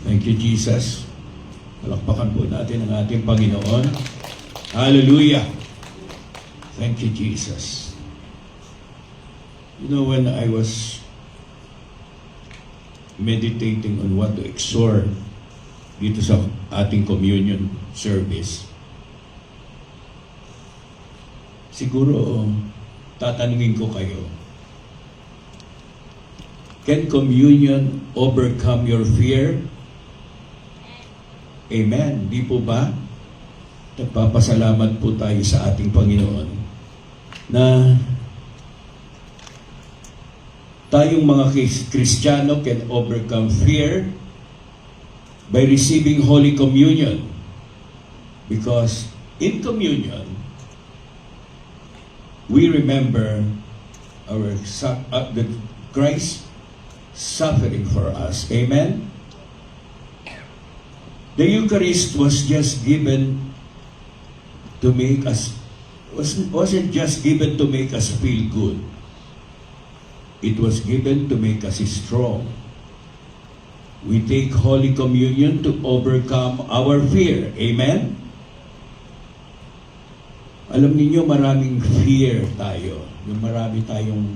Thank you, Jesus. Palakpakan po natin ang ating Panginoon. Hallelujah. Thank you, Jesus. You know, when I was meditating on what to exhort dito sa ating communion service, siguro tatanungin ko kayo, can communion overcome your fear? Amen. Di po ba? Nagpapasalamat po tayo sa ating Panginoon na tayong mga Kristiyano can overcome fear by receiving Holy Communion. Because in communion, we remember the Christ suffering for us. Amen? The Eucharist was just given to make us, wasn't just given to make us feel good. It was given to make us strong. We take Holy Communion to overcome our fear. Amen? Alam niyo, maraming fear tayo. Yung marami tayong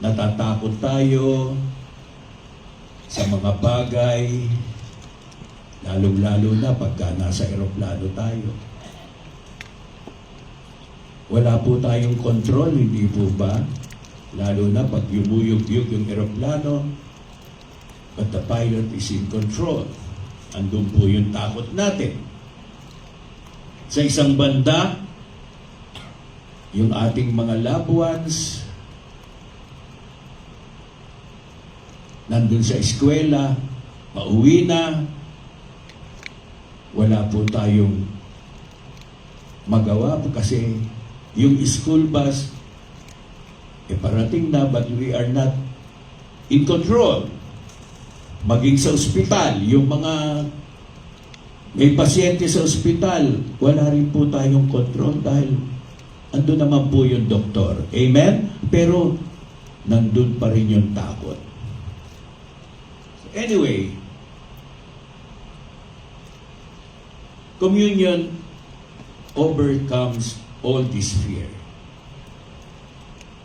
natatakot tayo sa mga bagay, lalong-lalo na pagka nasa eroplano tayo. Wala po tayong kontrol, hindi po ba? Lalo na pag yumuyog-yug yung eroplano, but the pilot is in control. Andun po yung takot natin. Sa isang banda, yung ating mga loved ones, nandun sa eskwela, pauwi na, wala po tayong magawa po kasi yung school bus parating na, but we are not in control. Maging sa ospital, yung mga may pasyente sa ospital, wala rin po tayong control dahil andun naman po yung doktor. Amen? Pero nandun pa rin yung takot. Anyway, communion overcomes all this fear.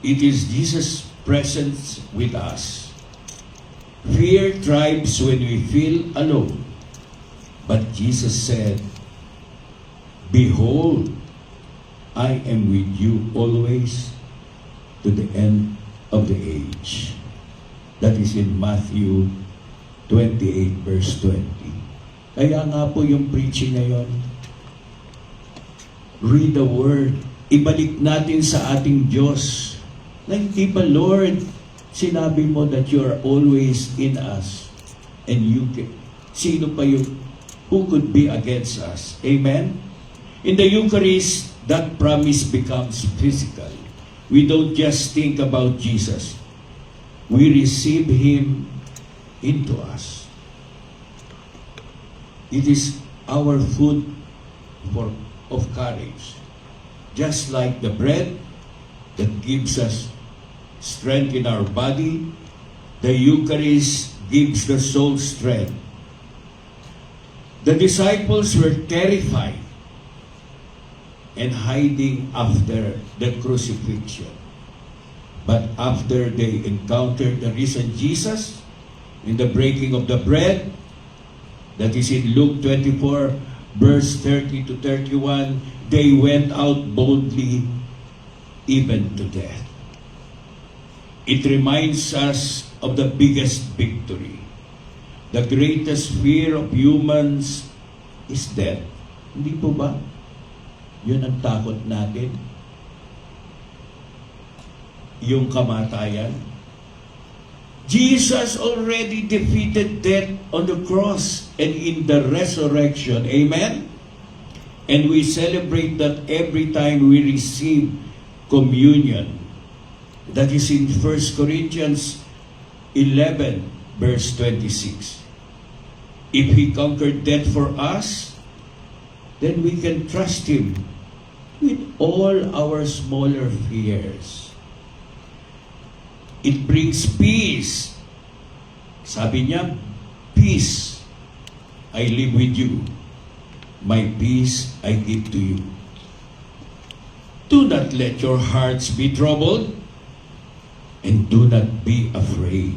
It is Jesus' presence with us. Fear thrives when we feel alone. But Jesus said, "Behold, I am with you always to the end of the age." That is in Matthew 28 verse 20. Kaya nga po yung preaching ngayon, read the Word, ibalik natin sa ating Diyos na hindi ba, Lord, sinabi mo that you are always in us and you can, sino pa yung who could be against us? Amen? In the Eucharist, that promise becomes physical. We don't just think about Jesus. We receive Him into us. It is our food of courage. Just like the bread that gives us strength in our body, the Eucharist gives the soul strength. The disciples were terrified and hiding after the crucifixion. But after they encountered the risen Jesus in the breaking of the bread, that is in Luke 24, verse 30 to 31, they went out boldly even to death. It reminds us of the biggest victory. The greatest fear of humans is death. Hindi po ba? Yun ang takot natin. Yung kamatayan. Jesus already defeated death on the cross and in the resurrection. Amen? And we celebrate that every time we receive communion. That is in 1 Corinthians 11, verse 26. If He conquered death for us, then we can trust Him with all our smaller fears. It brings peace. Sabi niya, peace I live with you. My peace I give to you. Do not let your hearts be troubled, and do not be afraid.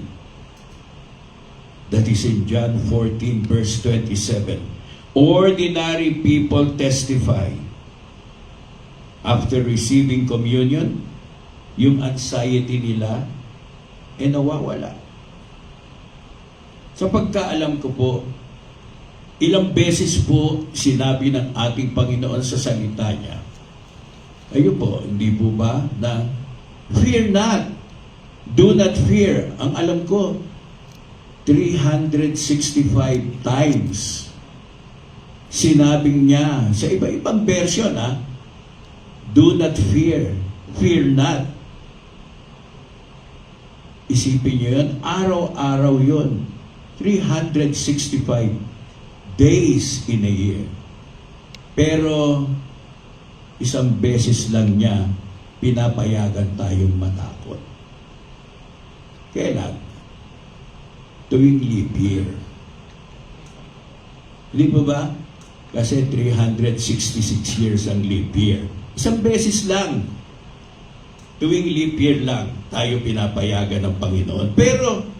That is in John 14 verse 27. Ordinary people testify. After receiving communion, yung anxiety nila nawawala. Sa pagkaalam ko po, ilang beses po sinabi ng ating Panginoon sa salita niya, ayun po, hindi po ba, na fear not, do not fear. Ang alam ko, 365 times sinabing niya sa iba-ibang version, do not fear, fear not. Isipin niyo yun, araw-araw yun. 365 days in a year. Pero isang beses lang niya pinapayagan tayong matakot. Kailan? Tuwing leap year. Hindi po ba? Kasi 366 years ang leap year. Isang beses lang. Tuwing leap year lang tayo pinapayagan ng Panginoon. Pero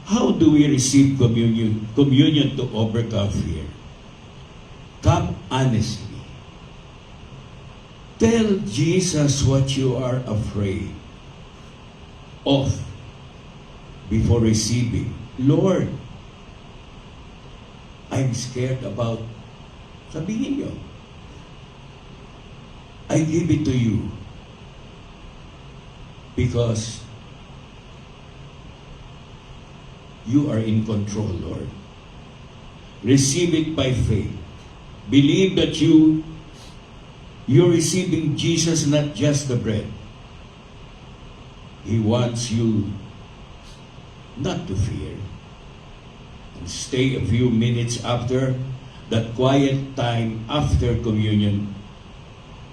how do we receive communion? Communion to overcome fear. Come honestly. Tell Jesus what you are afraid of before receiving. Lord, I'm scared about, sabihin niyo, I give it to you because you are in control, Lord. Receive it by faith. Believe that you're receiving Jesus, not just the bread. He wants you not to fear. And stay a few minutes after that quiet time after communion,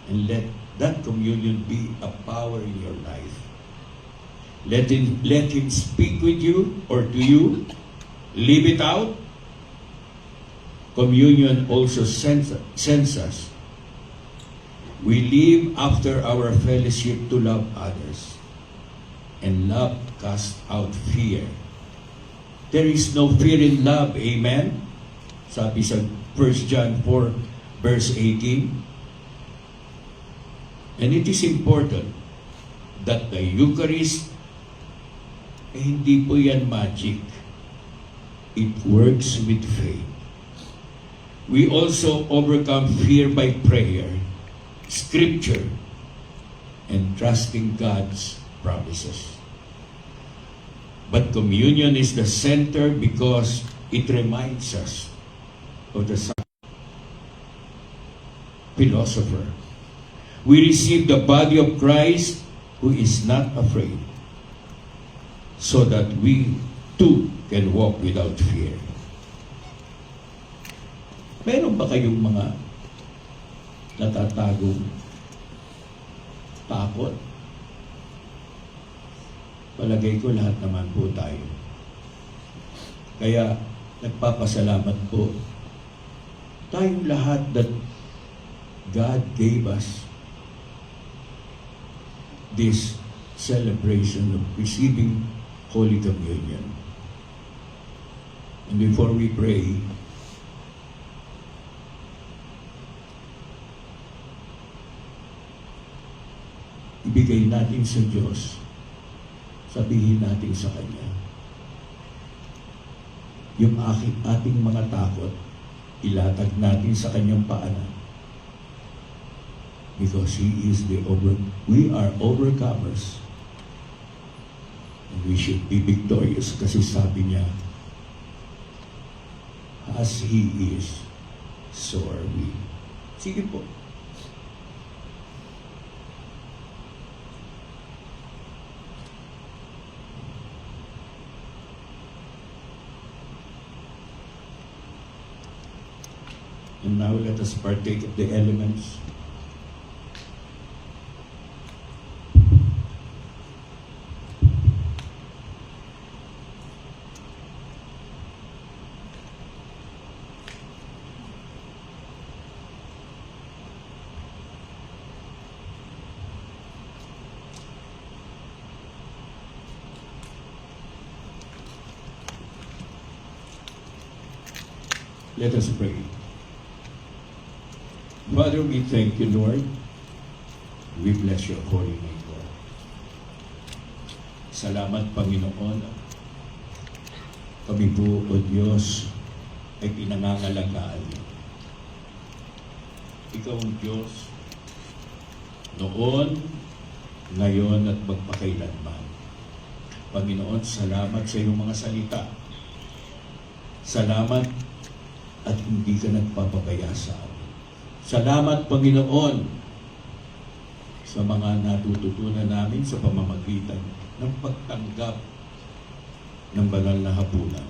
and let that communion be a power in your life. Let him speak with you or to you. Leave it out. Communion also sends us. We live after our fellowship to love others. And love casts out fear. There is no fear in love. Amen? Sabi sa 1 John 4 verse 18. And it is important that the Eucharist, hindi po yan magic. It works with faith. We also overcome fear by prayer, scripture, and trusting God's promises. But communion is the center because it reminds us of the philosopher. We receive the body of Christ who is not afraid, so that we too can walk without fear. Meron ba kayong mga natatagong takot? Palagay ko lahat naman po tayo. Kaya nagpapasalamat po tayong lahat that God gave us this celebration of receiving Holy Communion. And before we pray, ibigay natin sa Diyos, sabihin natin sa Kanya, yung ating mga takot, ilatag natin sa Kanyang paanan. Because we are overcomers. And we should be victorious kasi sabi niya, as He is, so are we. Sige po. And now let us partake of the elements. Let us pray. Father, we thank you, Lord. We bless your holy name, Lord. Salamat, Panginoon. Kami po, O Diyos, ay pinangangalagaan mo. Ikaw ang Diyos, noon, ngayon, at magpakailanman. Panginoon, salamat sa iyong mga salita. Salamat at hindi ka nagpapabaya sa amin. Salamat, Panginoon, sa mga natututunan namin sa pamamagitan ng pagtanggap ng banal na hapunan.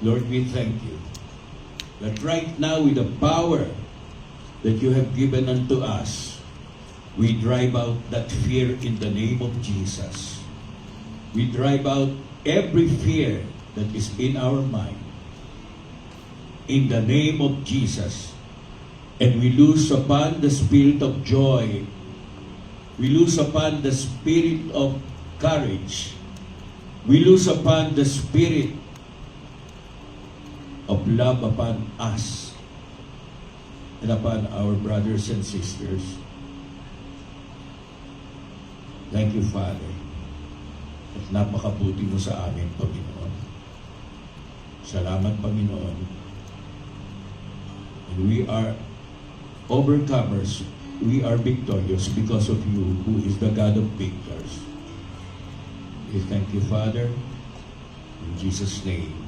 Lord, we thank you that right now with the power that you have given unto us, we drive out that fear in the name of Jesus. We drive out every fear that is in our mind in the name of Jesus. And we loose upon the spirit of joy. We loose upon the spirit of courage. We loose upon the spirit of love upon us and upon our brothers and sisters. Thank you, Father. At napakabuti mo sa amin, Panginoon. Salamat, Panginoon. And we are overcomers. We are victorious because of you, who is the God of victors. We thank you, Father. In Jesus' name.